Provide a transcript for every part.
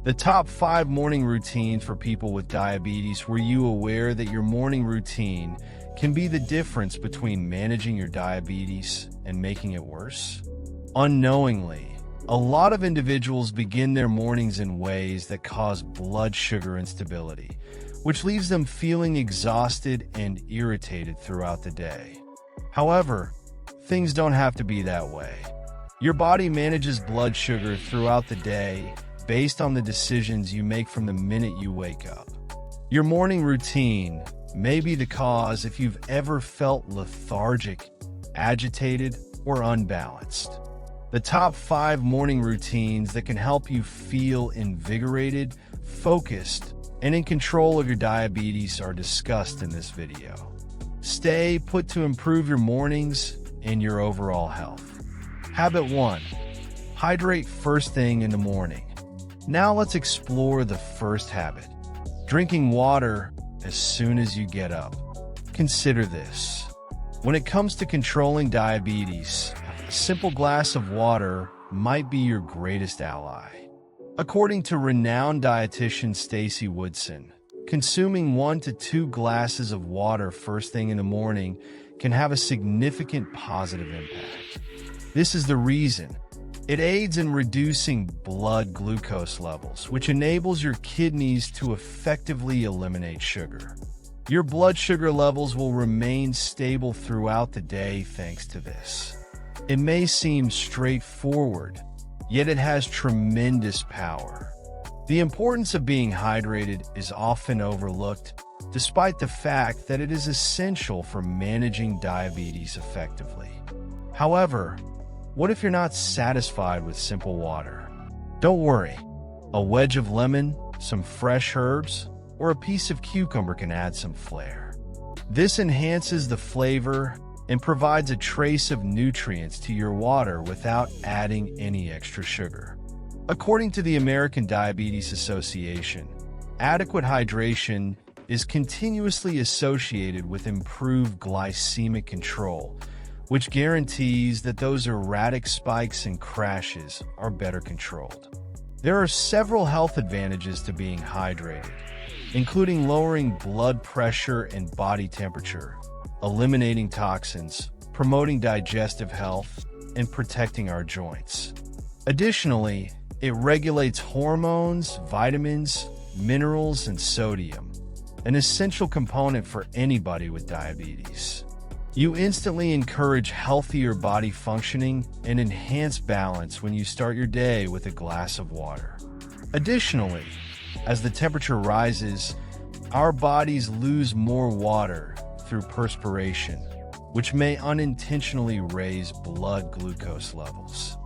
The top 5 morning routines for people with diabetes. Were you aware that your morning routine can be the difference between managing your diabetes and making it worse? Unknowingly, a lot of individuals begin their mornings in ways that cause blood sugar instability, which leaves them feeling exhausted and irritated throughout the day. However, things don't have to be that way. Your body manages blood sugar throughout the day based on the decisions you make from the minute you wake up. Your morning routine may be the cause if you've ever felt lethargic, agitated, or unbalanced. The top 5 morning routines that can help you feel invigorated, focused, and in control of your diabetes are discussed in this video. Stay put to improve your mornings and your overall health. Habit 1. Hydrate first thing in the morning. Now let's explore the first habit, drinking water as soon as you get up. Consider this. When it comes to controlling diabetes, a simple glass of water might be your greatest ally. According to renowned dietitian Stacy Woodson, consuming 1 to 2 glasses of water first thing in the morning can have a significant positive impact. This is the reason. It aids in reducing blood glucose levels, which enables your kidneys to effectively eliminate sugar. Your blood sugar levels will remain stable throughout the day thanks to this. It may seem straightforward, yet it has tremendous power. The importance of being hydrated is often overlooked, despite the fact that it is essential for managing diabetes effectively. However, what if you're not satisfied with simple water? Don't worry. A wedge of lemon, some fresh herbs, or a piece of cucumber can add some flair. This enhances the flavor and provides a trace of nutrients to your water without adding any extra sugar. According to the American Diabetes Association, adequate hydration is continuously associated with improved glycemic control, which guarantees that those erratic spikes and crashes are better controlled. There are several health advantages to being hydrated, including lowering blood pressure and body temperature, eliminating toxins, promoting digestive health, and protecting our joints. Additionally, it regulates hormones, vitamins, minerals, and sodium, an essential component for anybody with diabetes. You instantly encourage healthier body functioning and enhance balance when you start your day with a glass of water. Additionally, as the temperature rises, our bodies lose more water through perspiration, which may unintentionally raise blood glucose levels.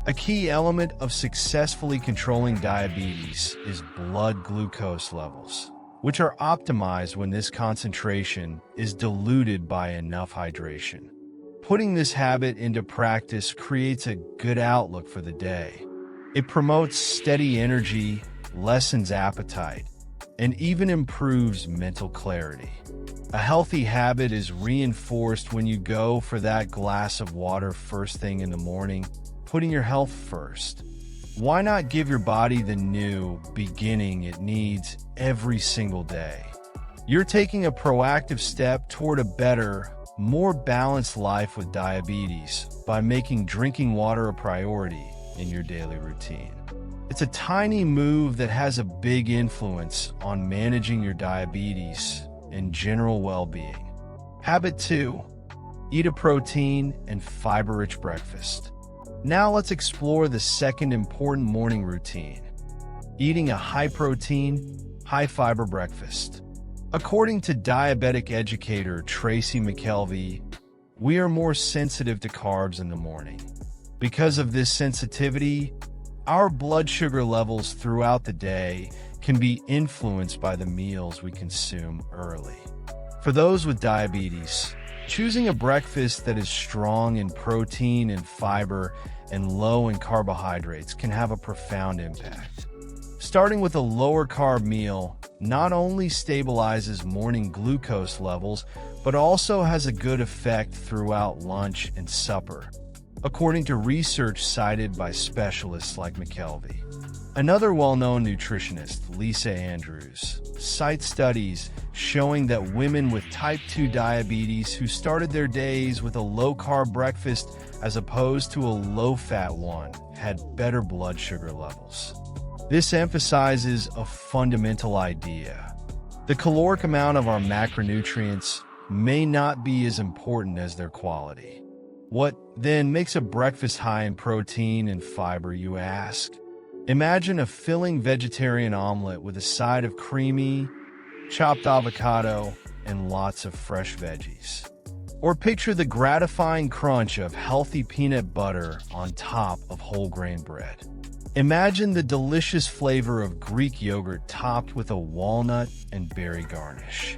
A key element of successfully controlling diabetes is blood glucose levels, which are optimized when this concentration is diluted by enough hydration. Putting this habit into practice creates a good outlook for the day. It promotes steady energy, lessens appetite, and even improves mental clarity. A healthy habit is reinforced when you go for that glass of water first thing in the morning, putting your health first. Why not give your body the new beginning it needs every single day? You're taking a proactive step toward a better, more balanced life with diabetes by making drinking water a priority in your daily routine. It's a tiny move that has a big influence on managing your diabetes and general well-being. Habit 2. Eat a protein and fiber-rich breakfast. Now let's explore the second important morning routine, eating a high-protein, high-fiber breakfast. According to diabetic educator Tracy McKelvey, we are more sensitive to carbs in the morning. Because of this sensitivity, our blood sugar levels throughout the day can be influenced by the meals we consume early. For those with diabetes, choosing a breakfast that is strong in protein and fiber and low in carbohydrates can have a profound impact. Starting with a lower carb meal not only stabilizes morning glucose levels, but also has a good effect throughout lunch and supper, according to research cited by specialists like McKelvey. Another well-known nutritionist, Lisa Andrews, cites studies showing that women with type 2 diabetes who started their days with a low-carb breakfast as opposed to a low-fat one had better blood sugar levels. This emphasizes a fundamental idea. The caloric amount of our macronutrients may not be as important as their quality. What then makes a breakfast high in protein and fiber, you ask? Imagine a filling vegetarian omelet with a side of creamy, chopped avocado and lots of fresh veggies. Or picture the gratifying crunch of healthy peanut butter on top of whole grain bread. Imagine the delicious flavor of Greek yogurt topped with a walnut and berry garnish.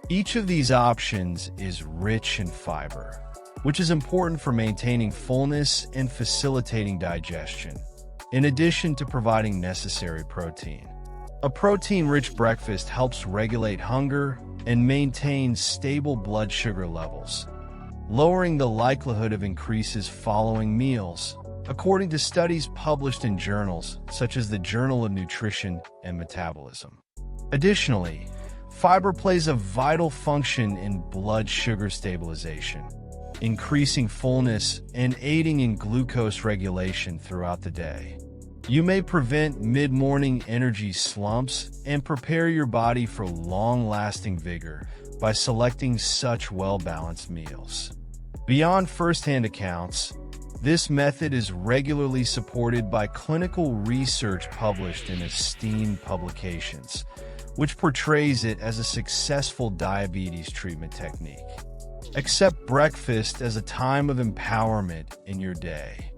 Each of these options is rich in fiber, which is important for maintaining fullness and facilitating digestion, in addition to providing necessary protein. A protein-rich breakfast helps regulate hunger and maintain stable blood sugar levels, lowering the likelihood of increases following meals, according to studies published in journals such as the Journal of Nutrition and Metabolism. Additionally, fiber plays a vital function in blood sugar stabilization, increasing fullness and aiding in glucose regulation throughout the day. You may prevent mid-morning energy slumps and prepare your body for long-lasting vigor by selecting such well-balanced meals. Beyond first-hand accounts, this method is regularly supported by clinical research published in esteemed publications, which portrays it as a successful diabetes treatment technique. Accept breakfast as a time of empowerment in your day.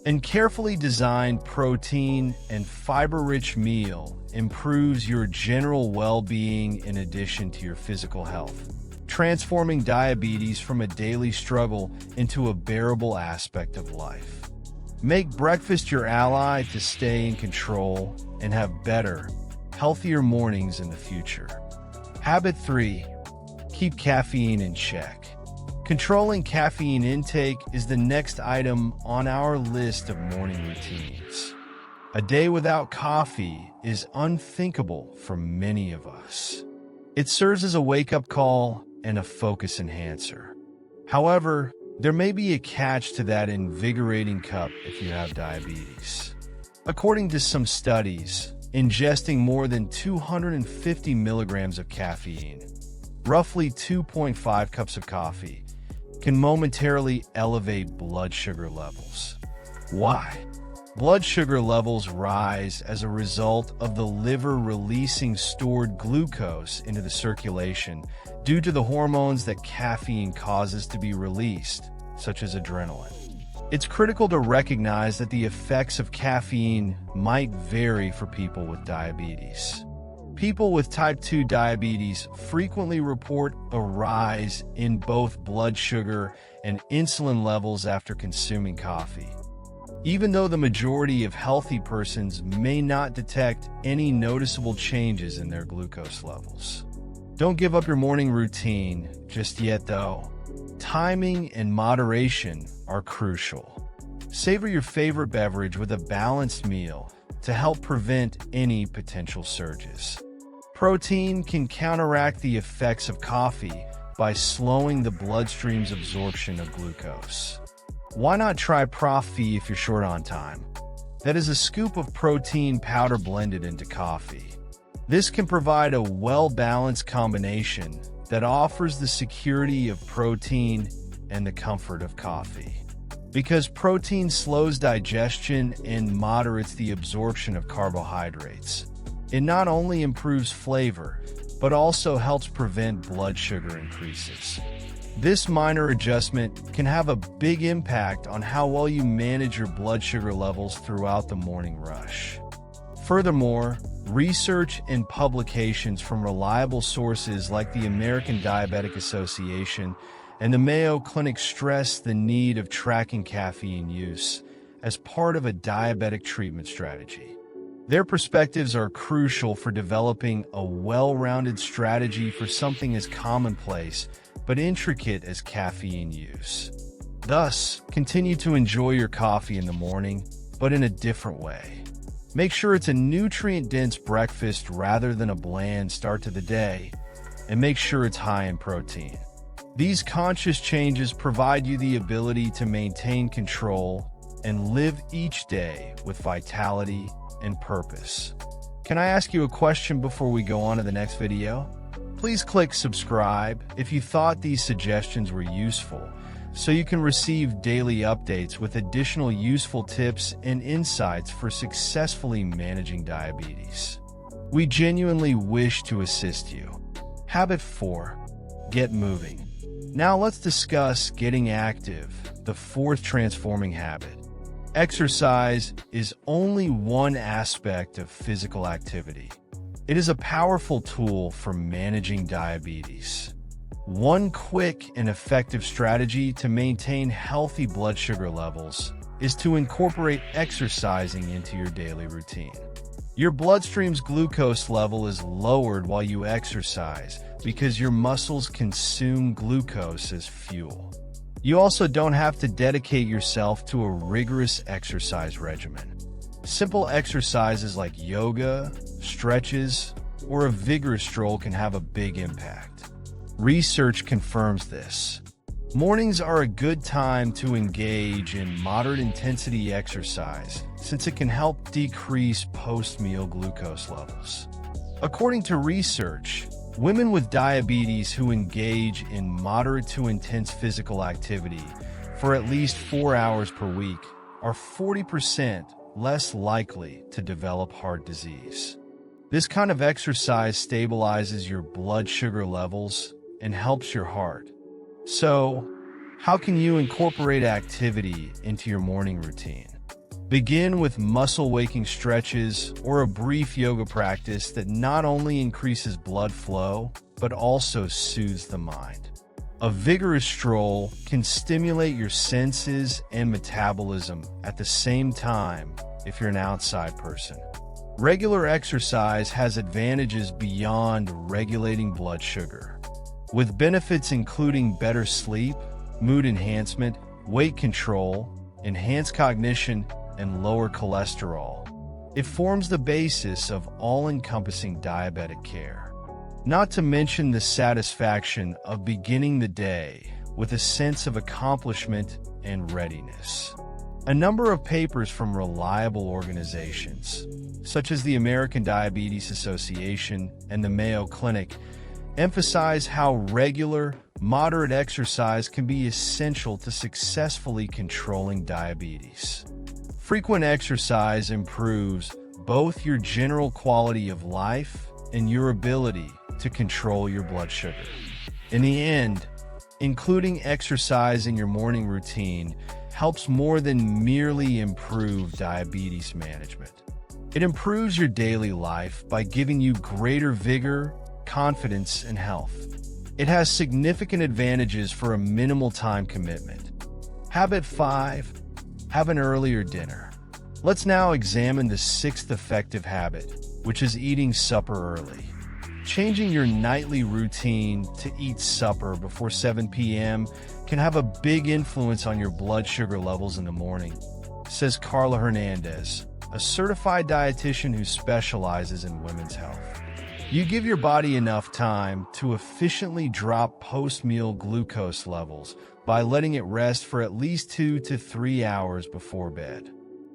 An carefully designed protein and fiber-rich meal improves your general well-being in addition to your physical health, transforming diabetes from a daily struggle into a bearable aspect of life. Make breakfast your ally to stay in control and have better, healthier mornings in the future. Habit 3. Keep caffeine in check. Controlling caffeine intake is the next item on our list of morning routines. A day without coffee is unthinkable for many of us. It serves as a wake-up call and a focus enhancer. However, there may be a catch to that invigorating cup if you have diabetes. According to some studies, ingesting more than 250 milligrams of caffeine, roughly 2.5 cups of coffee, can momentarily elevate blood sugar levels. Why? Blood sugar levels rise as a result of the liver releasing stored glucose into the circulation due to the hormones that caffeine causes to be released, such as adrenaline. It's critical to recognize that the effects of caffeine might vary for people with diabetes. People with type 2 diabetes frequently report a rise in both blood sugar and insulin levels after consuming coffee, even though the majority of healthy persons may not detect any noticeable changes in their glucose levels. Don't give up your morning routine just yet, though. Timing and moderation are crucial. Savor your favorite beverage with a balanced meal to help prevent any potential surges. Protein can counteract the effects of coffee by slowing the bloodstream's absorption of glucose. Why not try Profi if you're short on time? That is a scoop of protein powder blended into coffee. This can provide a well-balanced combination that offers the security of protein and the comfort of coffee. Because protein slows digestion and moderates the absorption of carbohydrates, it not only improves flavor, but also helps prevent blood sugar increases. This minor adjustment can have a big impact on how well you manage your blood sugar levels throughout the morning rush. Furthermore, research and publications from reliable sources like the American Diabetic Association and the Mayo Clinic stress the need of tracking caffeine use as part of a diabetic treatment strategy. Their perspectives are crucial for developing a well-rounded strategy for something as commonplace but intricate as caffeine use. Thus, continue to enjoy your coffee in the morning, but in a different way. Make sure it's a nutrient-dense breakfast rather than a bland start to the day, and make sure it's high in protein. These conscious changes provide you the ability to maintain control and live each day with vitality and purpose. Can I ask you a question before we go on to the next video? Please click subscribe if you thought these suggestions were useful, so you can receive daily updates with additional useful tips and insights for successfully managing diabetes. We genuinely wish to assist you. Habit 4. Get moving. Now let's discuss getting active, the fourth transforming habit. Exercise is only one aspect of physical activity. It is a powerful tool for managing diabetes. One quick and effective strategy to maintain healthy blood sugar levels is to incorporate exercising into your daily routine. Your bloodstream's glucose level is lowered while you exercise because your muscles consume glucose as fuel. You also don't have to dedicate yourself to a rigorous exercise regimen. Simple exercises like yoga, stretches, or a vigorous stroll can have a big impact. Research confirms this. Mornings are a good time to engage in moderate-intensity exercise since it can help decrease post-meal glucose levels. According to research, women with diabetes who engage in moderate to intense physical activity for at least 4 hours per week are 40% less likely to develop heart disease. This kind of exercise stabilizes your blood sugar levels and helps your heart. So, how can you incorporate activity into your morning routine? Begin with muscle-waking stretches or a brief yoga practice that not only increases blood flow, but also soothes the mind. A vigorous stroll can stimulate your senses and metabolism at the same time if you're an outside person. Regular exercise has advantages beyond regulating blood sugar, with benefits including better sleep, mood enhancement, weight control, enhanced cognition, and lower cholesterol. It forms the basis of all-encompassing diabetic care. Not to mention the satisfaction of beginning the day with a sense of accomplishment and readiness. A number of papers from reliable organizations, such as the American Diabetes Association and the Mayo Clinic, emphasize how regular, moderate exercise can be essential to successfully controlling diabetes. Frequent exercise improves both your general quality of life and your ability to control your blood sugar. In the end, including exercise in your morning routine helps more than merely improve diabetes management. It improves your daily life by giving you greater vigor, confidence, and health. It has significant advantages for a minimal time commitment. Habit 5. Have an earlier dinner. Let's now examine the sixth effective habit, which is eating supper early. Changing your nightly routine to eat supper before 7 p.m. can have a big influence on your blood sugar levels in the morning, says Carla Hernandez, a certified dietitian who specializes in women's health. You give your body enough time to efficiently drop post-meal glucose levels by letting it rest for at least 2 to 3 hours before bed.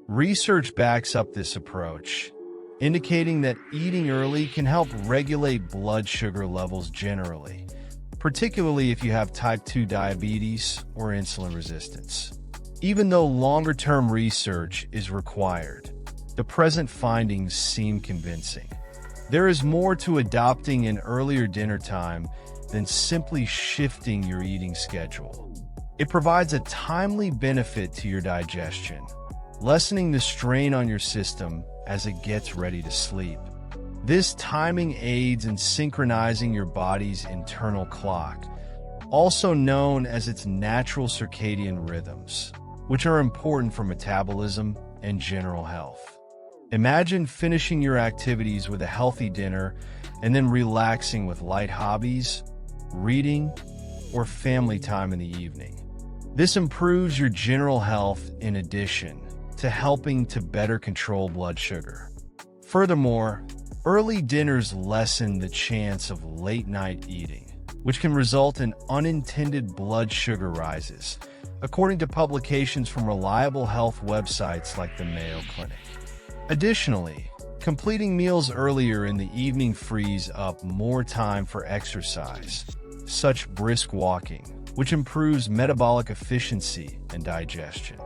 Research backs up this approach, indicating that eating early can help regulate blood sugar levels generally, particularly if you have type 2 diabetes or insulin resistance. Even though longer-term research is required, the present findings seem convincing. There is more to adopting an earlier dinner time than simply shifting your eating schedule. It provides a timely benefit to your digestion, lessening the strain on your system as it gets ready to sleep. This timing aids in synchronizing your body's internal clock, also known as its natural circadian rhythms, which are important for metabolism and general health. Imagine finishing your activities with a healthy dinner and then relaxing with light hobbies, reading, or family time in the evening. This improves your general health in addition to helping to better control blood sugar. Furthermore, early dinners lessen the chance of late-night eating, which can result in unintended blood sugar rises, according to publications from reliable health websites like the Mayo Clinic. Additionally, completing meals earlier in the evening frees up more time for exercise, such brisk walking, which improves metabolic efficiency and digestion.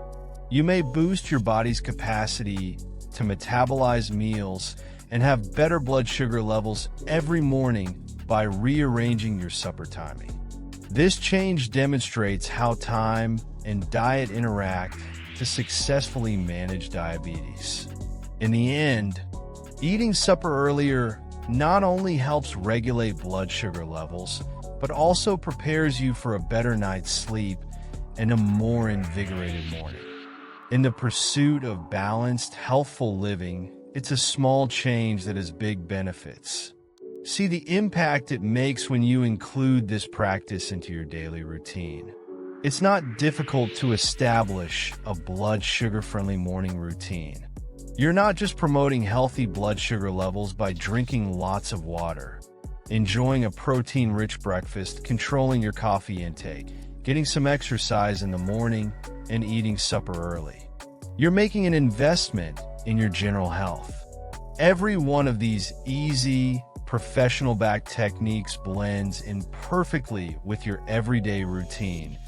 You may boost your body's capacity to metabolize meals and have better blood sugar levels every morning by rearranging your supper timing. This change demonstrates how time and diet interact to successfully manage diabetes. In the end, eating supper earlier not only helps regulate blood sugar levels, but also prepares you for a better night's sleep and a more invigorated morning. In the pursuit of balanced, healthful living, it's a small change that has big benefits. See the impact it makes when you include this practice into your daily routine. It's not difficult to establish a blood sugar-friendly morning routine. You're not just promoting healthy blood sugar levels by drinking lots of water, enjoying a protein-rich breakfast, controlling your coffee intake, getting some exercise in the morning, and eating supper early. You're making an investment in your general health. Every one of these easy, professional-backed techniques blends in perfectly with your everyday routine,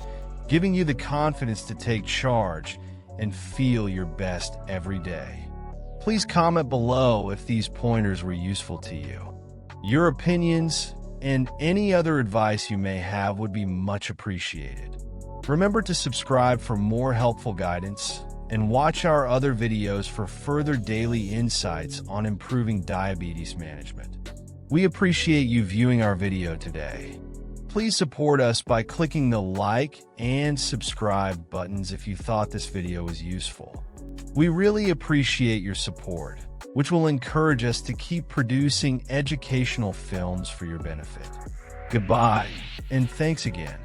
giving you the confidence to take charge and feel your best every day. Please comment below if these pointers were useful to you. Your opinions and any other advice you may have would be much appreciated. Remember to subscribe for more helpful guidance and watch our other videos for further daily insights on improving diabetes management. We appreciate you viewing our video today. Please support us by clicking the like and subscribe buttons if you thought this video was useful. We really appreciate your support, which will encourage us to keep producing educational films for your benefit. Goodbye, and thanks again.